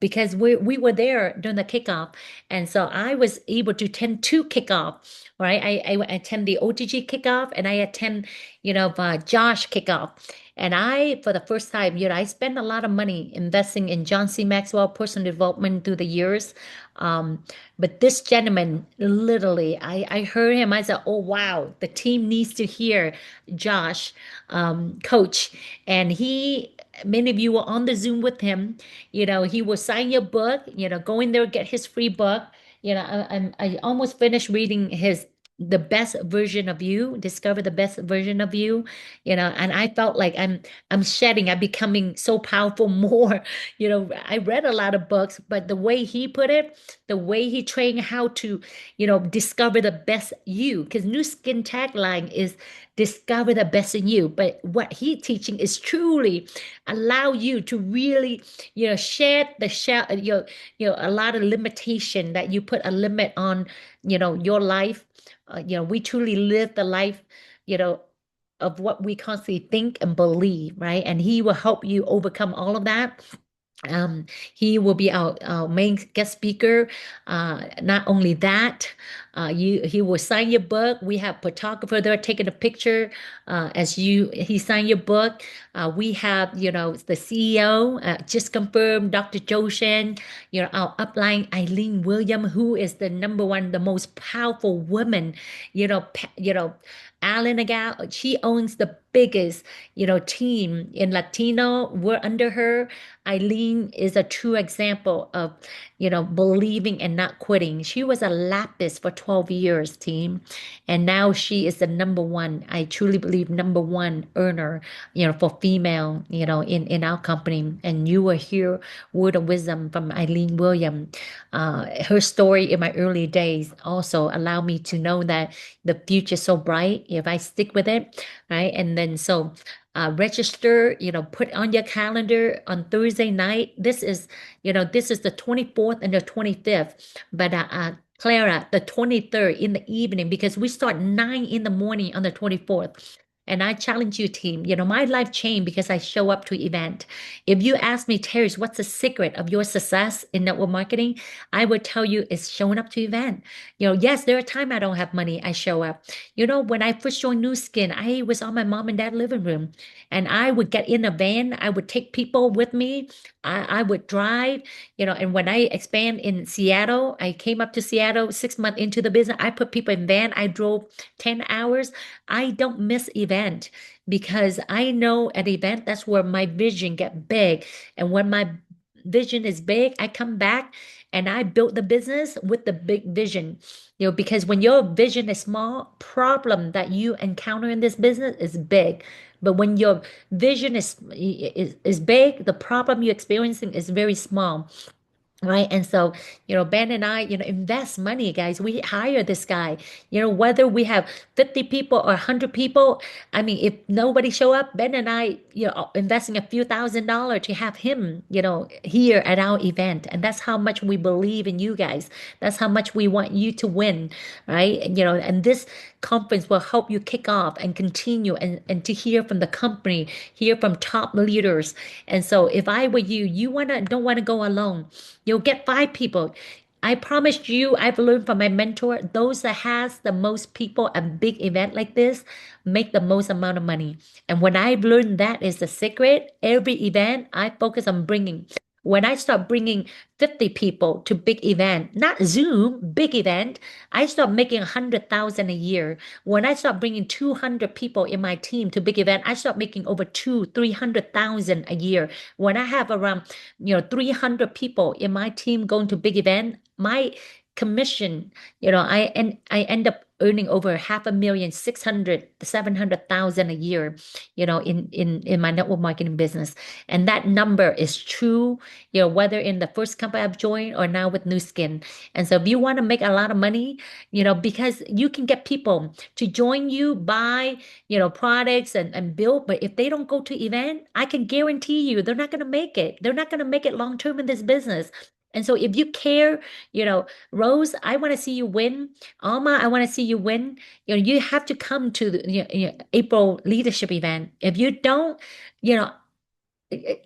because we were there during the kickoff. And so I was able to attend two kickoff, right? I attend the OTG kickoff and I attend, Josh kickoff. And for the first time, I spent a lot of money investing in John C. Maxwell personal development through the years. But this gentleman, literally, I heard him. I said, oh, wow, the team needs to hear Josh, coach. And many of you were on the Zoom with him. He will sign your book, go in there, get his free book. I almost finished reading the best version of you, discover the best version of you, and I felt like I'm shedding, I'm becoming so powerful more. I read a lot of books, but the way he put it, the way he trained how to, discover the best you, because New Skin tagline is discover the best in you. But what he teaching is truly allow you to really, shed the shell, a lot of limitation that you put a limit on, your life. We truly live the life, of what we constantly think and believe, right? And he will help you overcome all of that. He will be our main guest speaker. Not only that, he will sign your book. We have photographer there taking a picture he signed your book. We have, the CEO just confirmed, Dr. Joshen, our upline Eileen William, who is the number one, the most powerful woman, Alan Agal, she owns the biggest, team in Latino. We're under her. Eileen is a true example of, believing and not quitting. She was a lapis for 12 years, team. And now she is the number one, I truly believe, number one earner, for female, in our company. And you will hear word of wisdom from Eileen Williams. Her story in my early days also allowed me to know that the future is so bright if I stick with it, right? And then so register, put on your calendar on Thursday night. This is the 24th and the 25th. But Clara, the 23rd in the evening, because we start 9 in the morning on the 24th. And I challenge you, team. My life changed because I show up to event. If you ask me, Terry, what's the secret of your success in network marketing? I would tell you it's showing up to event. Yes, there are times I don't have money. I show up. When I first joined New Skin, I was on my mom and dad living room, and I would get in a van. I would take people with me. I would drive. And when I expand in Seattle, I came up to Seattle 6 months into the business. I put people in van. I drove 10 hours. I don't miss event because I know at event, that's where my vision get big. And when my vision is big, I come back and I built the business with the big vision. Because when your vision is small, problem that you encounter in this business is big. But when your vision is big, the problem you're experiencing is very small. Right. And so, Ben and I, invest money, guys. We hire this guy, whether we have 50 people or 100 people. I mean, if nobody show up, Ben and I, investing a few $1,000s to have him, here at our event. And that's how much we believe in you guys. That's how much we want you to win. Right. And this conference will help you kick off and continue and to hear from the company, hear from top leaders. And so if I were you, don't want to go alone. You'll get 5 people. I promise you, I've learned from my mentor, those that has the most people at a big event like this make the most amount of money. And when I've learned that is the secret, every event I focus on bringing. When I start bringing 50 people to big event, not Zoom, big event, I start making 100,000 a year. When I start bringing 200 people in my team to big event, I start making over 300,000 a year. When I have around 300 people in my team going to big event, my commission, I end up earning over 500,000, 600, 700,000 a year, in my network marketing business. And that number is true, whether in the first company I've joined or now with New Skin. And so if you want to make a lot of money, because you can get people to join you, buy, products and build, but if they don't go to event, I can guarantee you they're not going to make it. They're not going to make it long term in this business. And so if you care, Rose, I want to see you win. Alma, I want to see you win. You have to come to the April leadership event. If you don't, you know,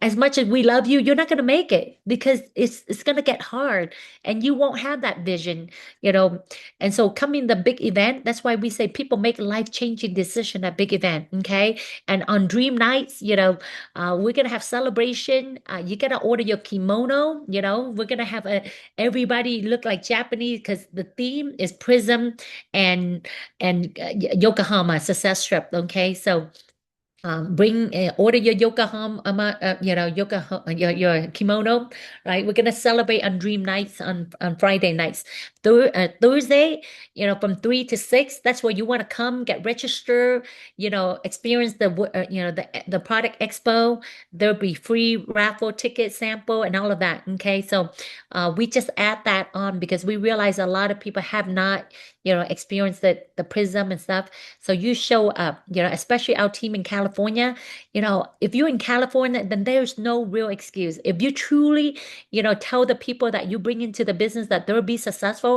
as much as we love you, you're not going to make it because it's going to get hard and you won't have that vision, you know. And so coming the big event, that's why we say people make life-changing decision at big event, okay? And on dream nights, we're going to have celebration. You got to order your kimono, we're going to have everybody look like Japanese because the theme is Prism and Yokohama success trip, okay? So bring order your Yokohama, Yokohama, your kimono, right? We're gonna celebrate on Dream Nights on Friday nights. Thursday, from 3 to 6. That's where you want to come, get registered, experience the product expo. There'll be free raffle ticket sample and all of that. Okay, so we just add that on because we realize a lot of people have not, experienced the Prism and stuff. So you show up, especially our team in California. If you're in California, then there's no real excuse. If you truly, tell the people that you bring into the business that they'll be successful,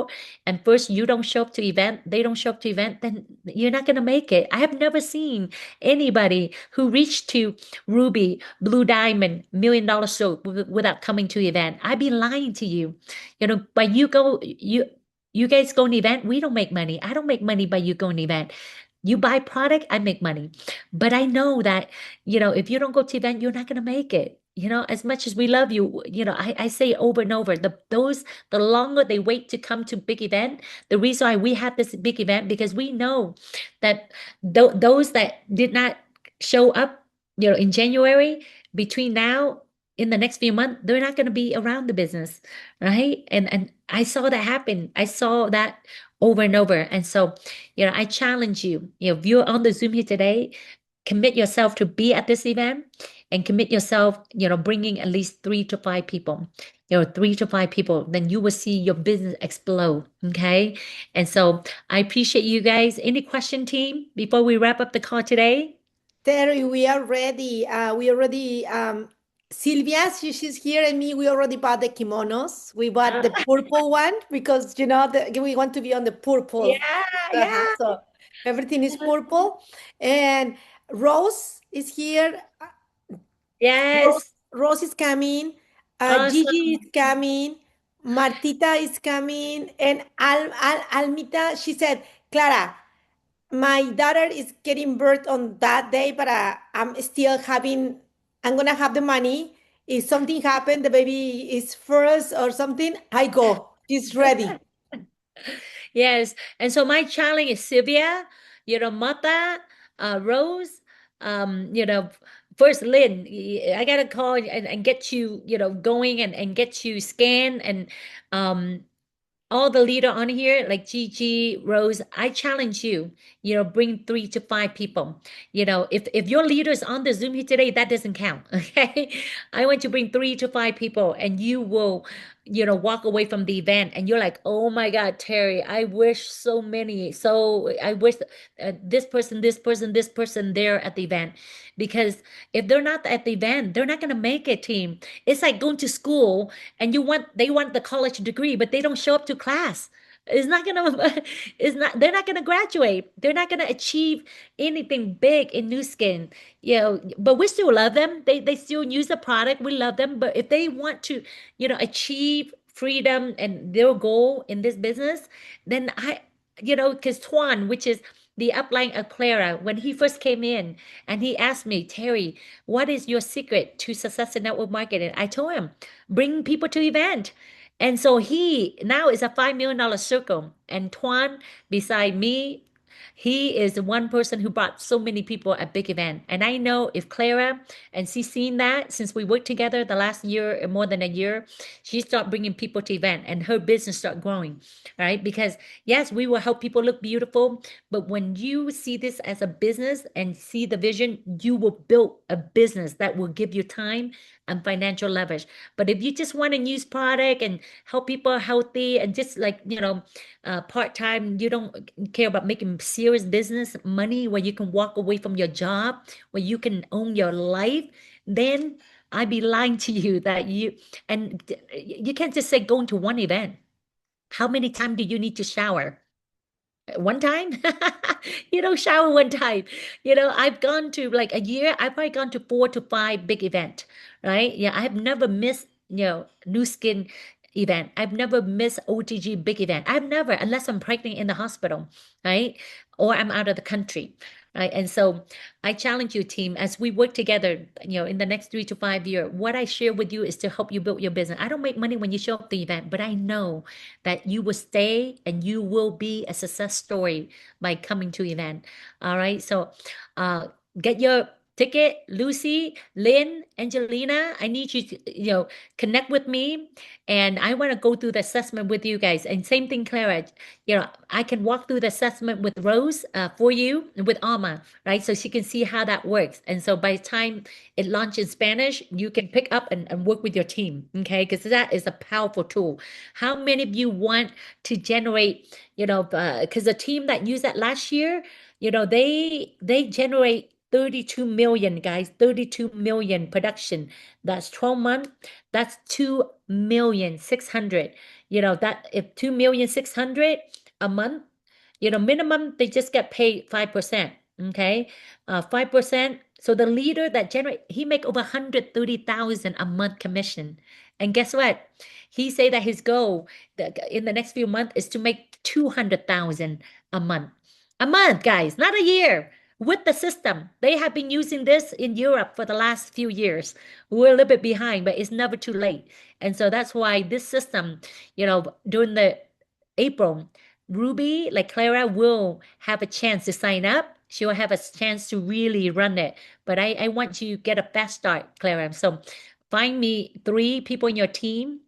and first you don't show up to event, they don't show up to event, then you're not gonna make it. I have never seen anybody who reached to Ruby, Blue Diamond, $1 million soap without coming to event. I'd be lying to you. But you guys go an event, we don't make money. I don't make money by you going to event. You buy product, I make money. But I know that, if you don't go to event, you're not going to make it. As much as we love you, I say over and over, the longer they wait to come to big event, the reason why we have this big event, because we know that those that did not show up, in January, between now in the next few months, they're not going to be around the business, right? And I saw that happen. I saw that over and over. And so, I challenge you, if you're on the Zoom here today, commit yourself to be at this event and commit yourself, bringing at least 3 to 5 people. 3 to 5 people, then you will see your business explode. Okay. And so I appreciate you guys. Any question, team, before we wrap up the call today? Terry, we are ready. We already, Sylvia, she's here, and me, we already bought the kimonos. We bought the purple one because, we want to be on the purple. Yeah, yeah. So everything is purple. And Rose is here. Yes. Rose is coming. Gigi Awesome. is coming. Martita is coming. And Almita, she said, Clara, my daughter is getting birth on that day, but I'm gonna have the money. If something happened, the baby is first or something, I go. She's ready. Yes. And so my challenge is Sylvia, Mata, Rose, you know, first Lynn, I gotta call and get you, going and get you scanned and um all the leader on here, like Gigi, Rose, I challenge you, bring 3 to 5 people. If your leader is on the Zoom here today, that doesn't count. Okay. I want you to bring 3 to 5 people and you will, walk away from the event and you're like, oh my God, Terry, I wish so many. So I wish this person, this person, this person there at the event. Because if they're not at the event, they're not going to make it, team. It's like going to school and they want the college degree, but they don't show up to class. It's not gonna, they're not gonna graduate. They're not gonna achieve anything big in New Skin, but we still love them. They still use the product. We love them. But if they want to, achieve freedom and their goal in this business, then because Tuan, which is the upline of Clara, when he first came in and he asked me, Terry, what is your secret to success in network marketing? I told him, bring people to event. And so he now is a $5 million circle. And Tuan, beside me, he is the one person who brought so many people at big event. And I know if Clara and she's seen that since we worked together the last year, more than a year, she started bringing people to event and her business start growing, right? Because yes, we will help people look beautiful, but when you see this as a business and see the vision, you will build a business that will give you time and financial leverage. But if you just want to use product and help people healthy and just like, part-time, you don't care about making serious business money where you can walk away from your job, where you can own your life, then I'd be lying to you that you can't just say going to one event. How many times do you need to shower? One time? You don't shower one time. I've gone to like a year, I've probably gone to 4 to 5 big event, right? Yeah, I've never missed, new skin event. I've never missed OTG big event. I've never, unless I'm pregnant in the hospital, right? Or I'm out of the country, right? And so I challenge you, team, as we work together, in the next 3 to 5 years, what I share with you is to help you build your business. I don't make money when you show up at the event, but I know that you will stay and you will be a success story by coming to event. All right. So get your ticket, Lucy, Lynn, Angelina. I need you to, connect with me. And I want to go through the assessment with you guys. And same thing, Clara. I can walk through the assessment with Rose for you and with Alma, right? So she can see how that works. And so by the time it launches in Spanish, you can pick up and work with your team, okay? Because that is a powerful tool. How many of you want to generate, because the team that used that last year, they generate 32 million, guys, 32 million production. That's 12 months. That's 2,600,000. That if 2,600,000 a month, minimum, they just get paid 5%. Okay. 5%. So the leader that generate, he make over 130,000 a month commission. And guess what? He say that his goal in the next few months is to make 200,000 a month. A month, guys, not a year. With the system, they have been using this in Europe for the last few years. We're a little bit behind, but it's never too late. And so that's why this system, during the April, Ruby, like Clara, will have a chance to sign up. She'll have a chance to really run it. But I want you to get a fast start, Clara. So find me 3 people in your team,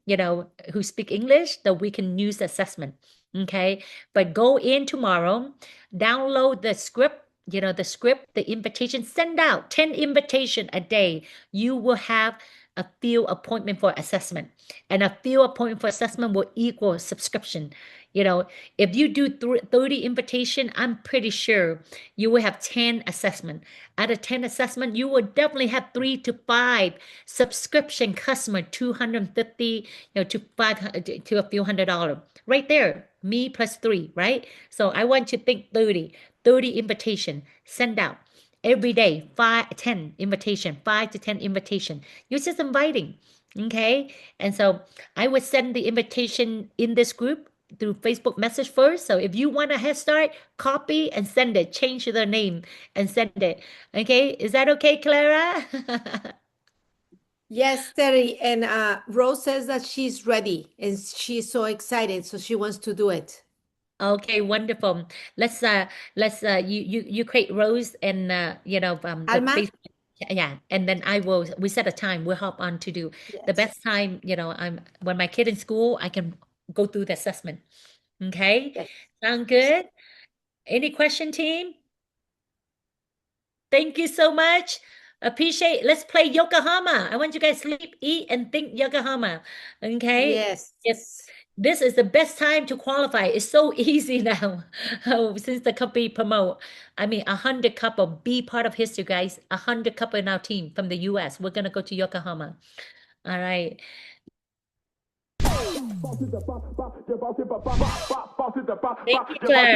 who speak English that we can use assessment. Okay. But go in tomorrow, download the script, the invitation, send out 10 invitation a day. You will have a field appointment for assessment. And a field appointment for assessment will equal subscription. If you do 30 invitation, I'm pretty sure you will have 10 assessment. Out of 10 assessment, you will definitely have 3 to 5 subscription customer, 250, to 500 to a few $100 right there. Me plus 3, right? So I want you to think 30 invitation, send out every day, 10 invitation, 5 to 10 invitation. You're just inviting. Okay. And so I would send the invitation in this group through Facebook message first. So if you want a head start, copy and send it, change the name and send it. Okay. Is that okay, Clara? Yes, Terry. And Rose says that she's ready and she's so excited, so she wants to do it. Okay, wonderful. You create Rose and the Alma? Facebook. Yeah, and then we set a time, we'll hop on to do the Yes. best time, I'm when my kid in school, I can go through the assessment. Okay, Yes. sound good? Any question, team? Thank you so much. Appreciate. Let's play Yokohama. I want you guys sleep, eat, and think Yokohama. Okay. Yes. If this is the best time to qualify. It's so easy now. Since the company promote. I mean, 100 couple, be part of history, guys. 100 couple in our team from the US. We're gonna go to Yokohama. All right. Thank you, Clara.